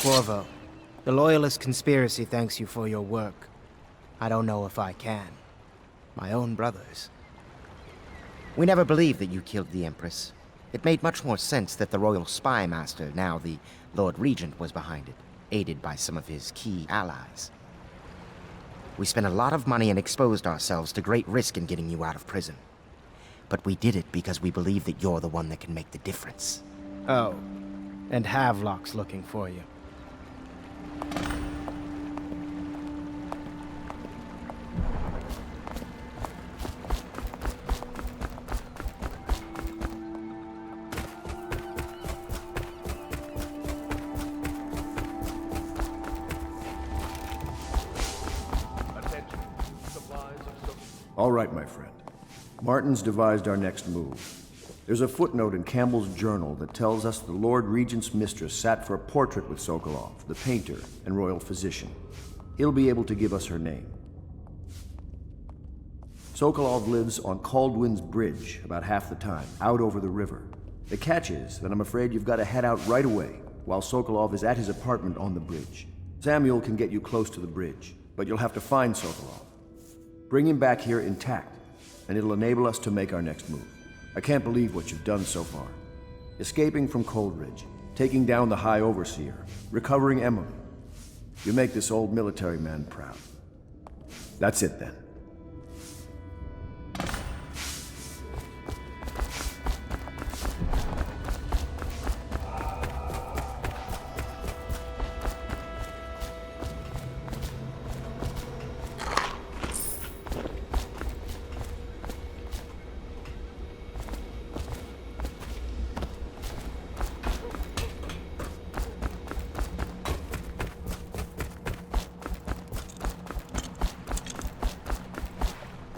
Corvo, the Loyalist conspiracy thanks you for your work. I don't know if I can. My own brothers. We never believed that you killed the Empress. It made much more sense that the royal spy master, now the Lord Regent, was behind it, aided by some of his key allies. We spent a lot of money and exposed ourselves to great risk in getting you out of prison. But we did it because we believe that you're the one that can make the difference. Oh, and Havelock's looking for you. All right, my friend. Martin's devised our next move. There's a footnote in Campbell's journal that tells us the Lord Regent's mistress sat for a portrait with Sokolov, the painter and royal physician. He'll be able to give us her name. Sokolov lives on Caldwin's Bridge about half the time, out over the river. The catch is that I'm afraid you've got to head out right away while Sokolov is at his apartment on the bridge. Samuel can get you close to the bridge, but you'll have to find Sokolov. Bring him back here intact, and it'll enable us to make our next move. I can't believe what you've done so far. Escaping from Coldridge, taking down the High Overseer, recovering Emily. You make this old military man proud. That's it then.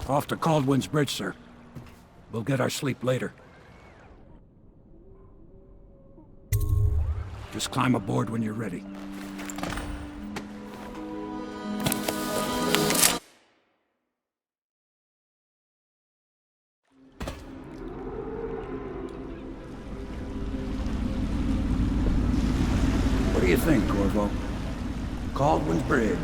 Off to Caldwin's Bridge, sir. We'll get our sleep later. Just climb aboard when you're ready. What do you think, Corvo? Caldwin's Bridge.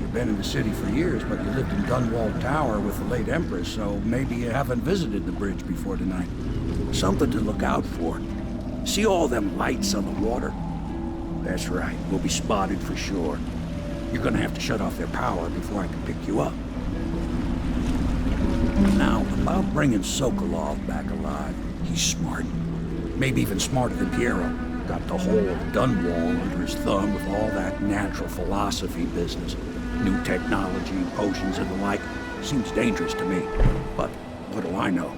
You've been in the city for years, but you lived in Dunwall Tower with the late Empress, so maybe you haven't visited the bridge before tonight. Something to look out for. See all them lights on the water? That's right, we'll be spotted for sure. You're gonna have to shut off their power before I can pick you up. Now, about bringing Sokolov back alive. He's smart. Maybe even smarter than Piero. Got the whole of Dunwall under his thumb with all that natural philosophy business. New technology, potions and the like. Seems dangerous to me. But what do I know?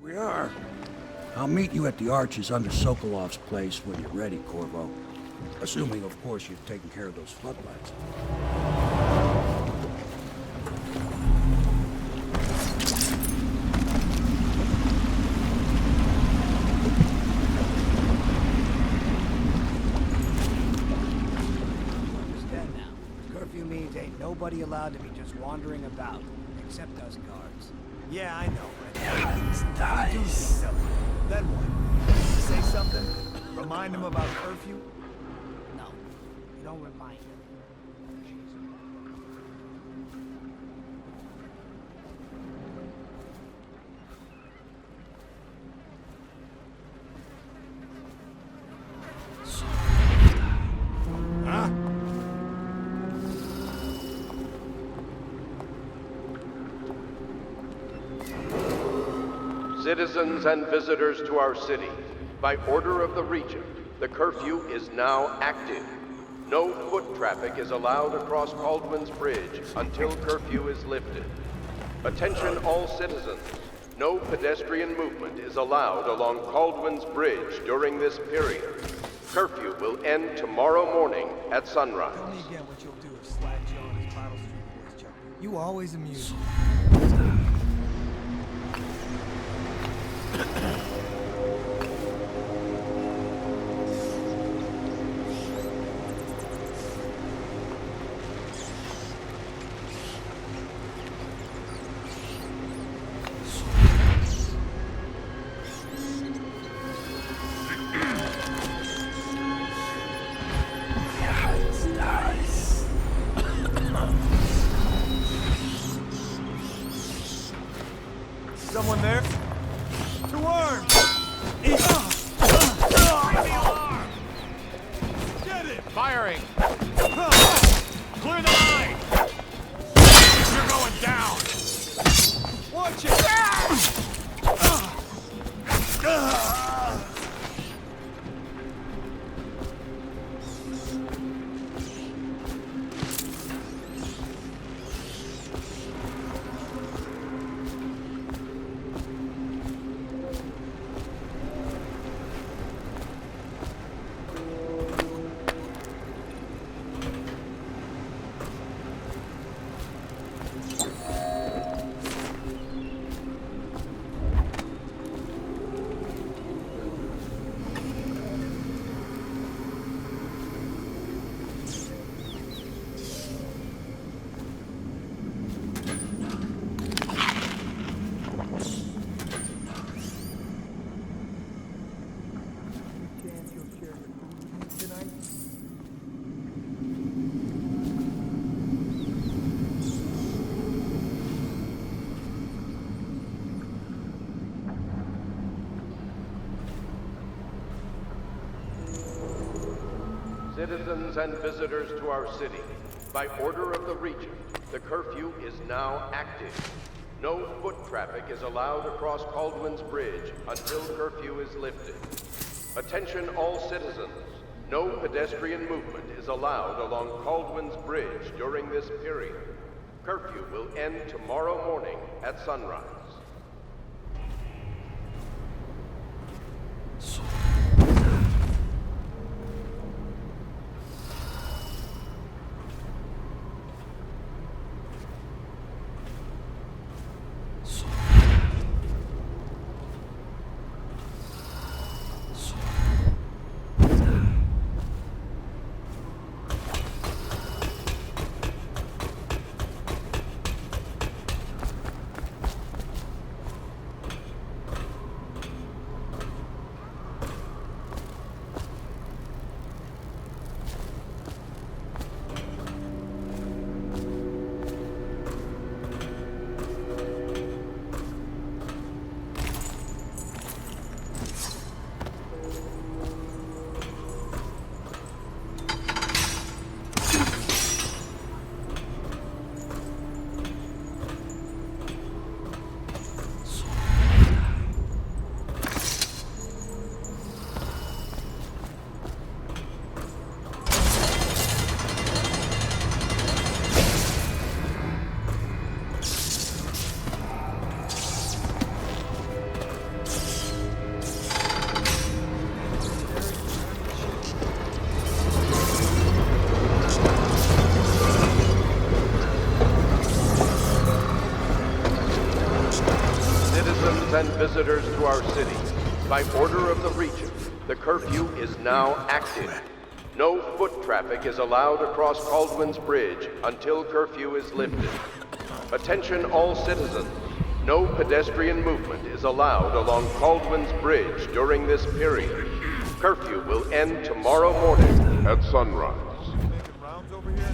We are. I'll meet you at the arches under Sokolov's place when you're ready, Corvo. Assuming, of course, you've taken care of those floodlights. Nobody allowed to be just wandering about, except us guards. Yeah, I know, but we do need something. Then what? Say something? Remind him about curfew? No, you don't remind him. Huh? Citizens and visitors to our city, by order of the Regent, the curfew is now active. No foot traffic is allowed across Caldwin's Bridge until curfew is lifted. Attention all citizens. No pedestrian movement is allowed along Caldwin's Bridge during this period. Curfew will end tomorrow morning at sunrise. Tell me again what you'll do if Slag Joe and his Bottle Street boys jump. You always amuse me. Someone there? To arms! Get it! Firing! Clear the line! You're going down! Watch it! Citizens and visitors to our city, by order of the Regent, the curfew is now active. No foot traffic is allowed across Caldwin's Bridge until curfew is lifted. Attention all citizens, no pedestrian movement is allowed along Caldwin's Bridge during this period. Curfew will end tomorrow morning at sunrise. And visitors to our city, by order of the Regent, the curfew is now active. No foot traffic is allowed across Caldwin's Bridge until curfew is lifted. Attention all citizens, no pedestrian movement is allowed along Caldwin's Bridge during this period. Curfew will end tomorrow morning at sunrise. Making rounds over here?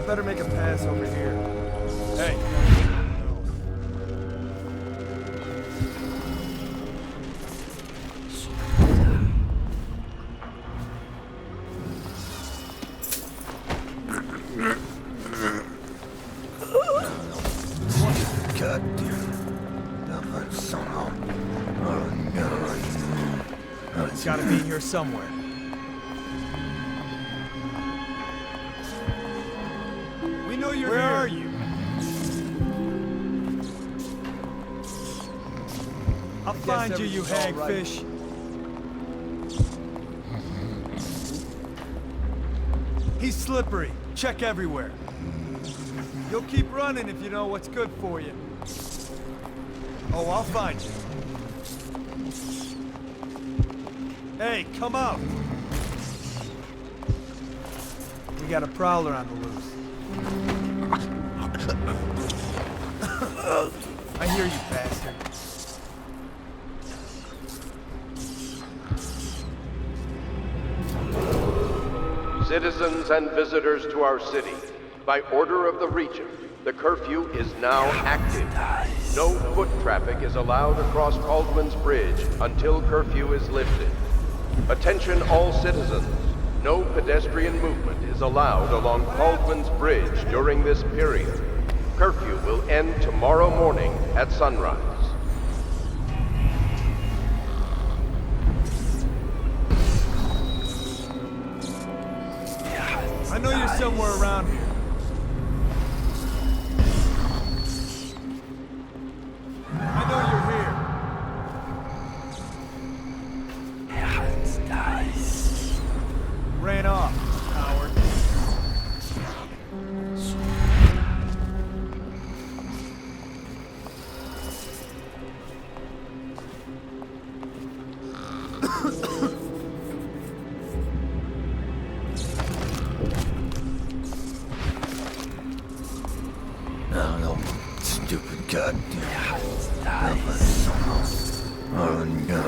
Better make a pass over here. Hey. It's gotta be here somewhere. Where are you? I'll find you, you hagfish. He's slippery. Check everywhere. You'll keep running if you know what's good for you. Oh, I'll find you. Hey, come out! We got a prowler on the loose. I hear you, bastard. Citizens and visitors to our city, by order of the Regent, the curfew is now active. No foot traffic is allowed across Caldwin's Bridge until curfew is lifted. Attention all citizens. No pedestrian movement is allowed along Caldwin's Bridge during this period. Curfew will end tomorrow morning at sunrise. I know you're somewhere around here. I know you're here. Ran off, coward. No, stupid goddamn. Oh no.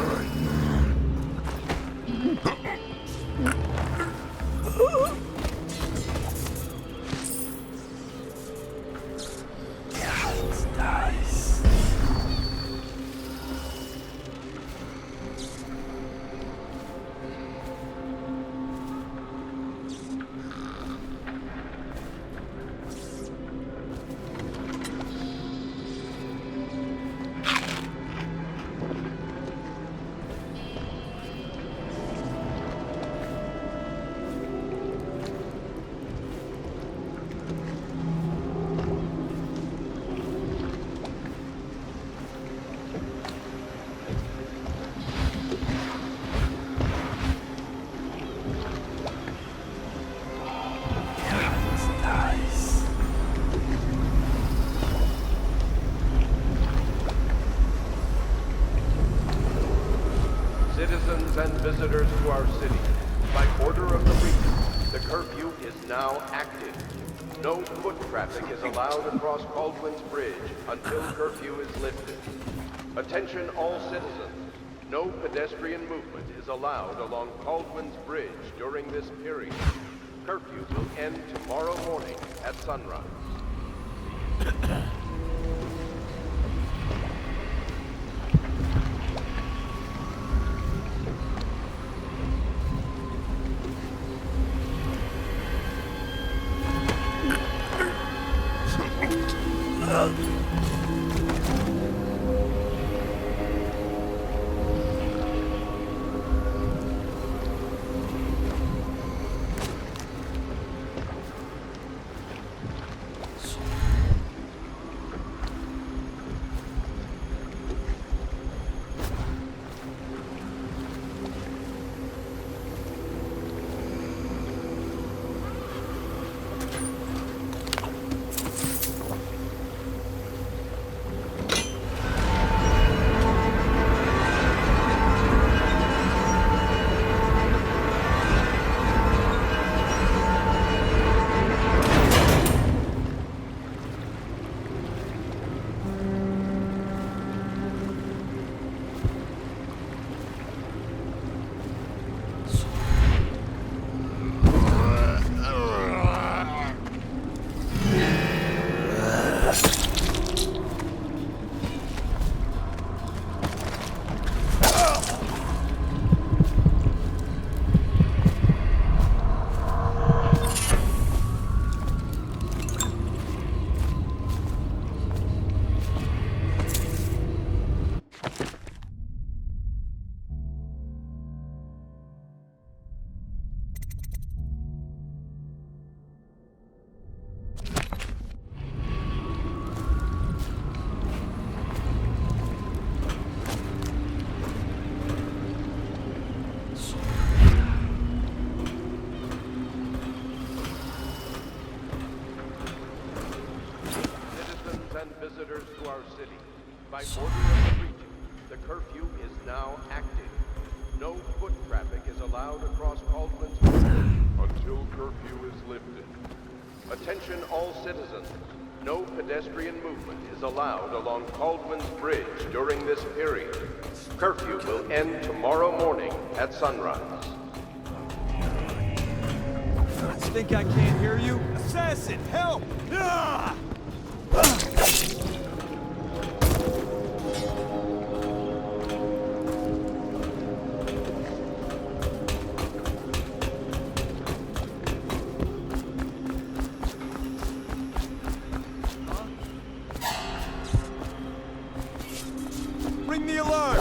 Citizens and visitors to our city, by order of the Regent, the curfew is now active. No foot traffic is allowed across Caldwin's Bridge until curfew is lifted. Attention all citizens. No pedestrian movement is allowed along Caldwin's Bridge during this period. Curfew will end tomorrow morning at sunrise. By order of the Regent, the curfew is now active. No foot traffic is allowed across Caldwin's Bridge until curfew is lifted. Attention all citizens. No pedestrian movement is allowed along Caldwin's Bridge during this period. Curfew will end tomorrow morning at sunrise. Think I can't hear you? Assassin, help! Ah! Ring the alarm!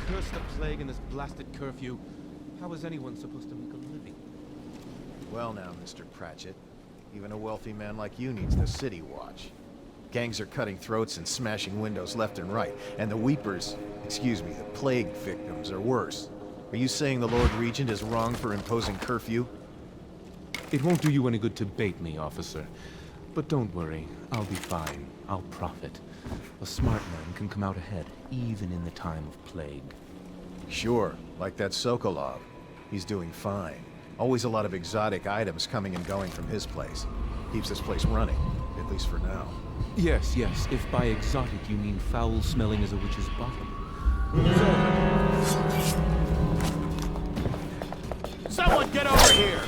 Curse the plague and this blasted curfew. How is anyone supposed to make a living? Well now, Mr. Pratchett, even a wealthy man like you needs the city watch. Gangs are cutting throats and smashing windows left and right, and the weepers, excuse me, the plague victims are worse. Are you saying the Lord Regent is wrong for imposing curfew? It won't do you any good to bait me, officer. But don't worry, I'll be fine. I'll profit. A smart man can come out ahead, even in the time of plague. Sure, like that Sokolov. He's doing fine. Always a lot of exotic items coming and going from his place. Keeps this place running, at least for now. Yes, yes, if by exotic you mean foul-smelling as a witch's bottom. Someone get over here!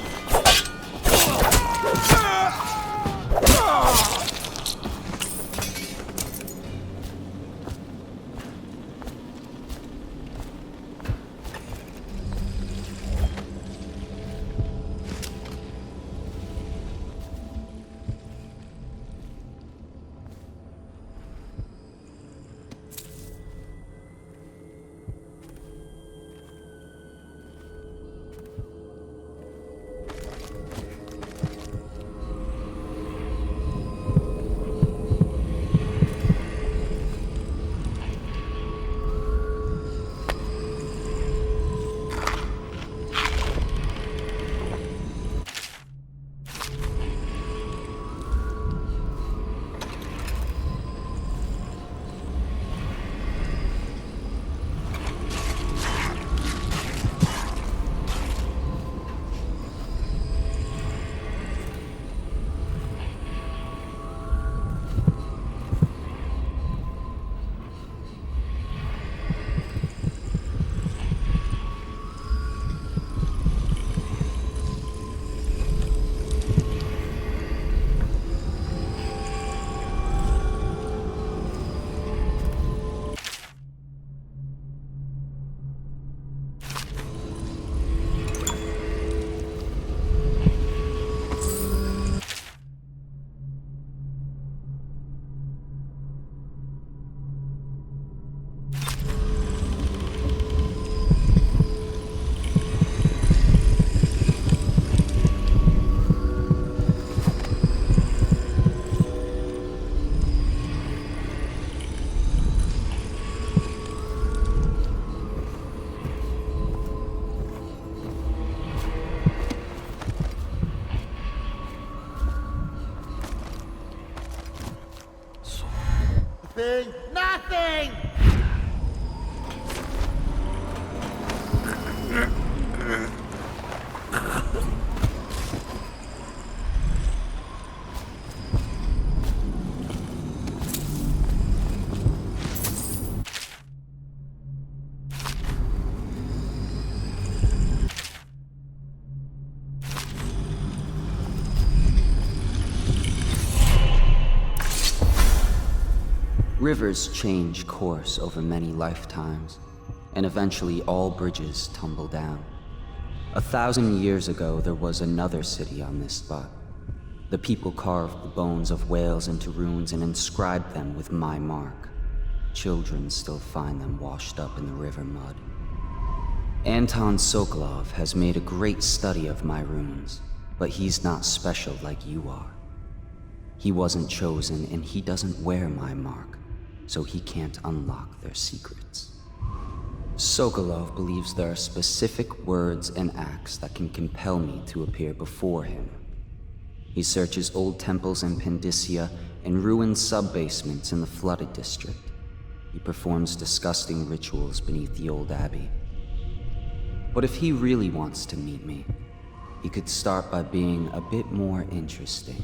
Rivers change course over many lifetimes, and eventually all bridges tumble down. 1,000 years ago, there was another city on this spot. The people carved the bones of whales into runes and inscribed them with my mark. Children still find them washed up in the river mud. Anton Sokolov has made a great study of my runes, but he's not special like you are. He wasn't chosen, and he doesn't wear my mark, so he can't unlock their secrets. Sokolov believes there are specific words and acts that can compel me to appear before him. He searches old temples in Pendicia and ruined sub-basements in the flooded district. He performs disgusting rituals beneath the old abbey. But if he really wants to meet me, he could start by being a bit more interesting.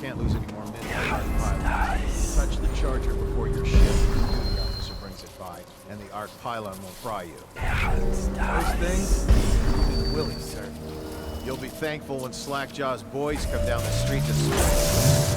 Can't lose any more minutes. Touch the charger before your ship. The officer brings it by, and the arc pylon will fry you. First thing, Willie, sir. You'll be thankful when Slackjaw's boys come down the street to swing.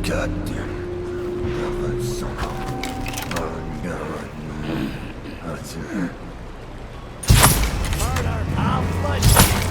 goddamn. Murder accomplished!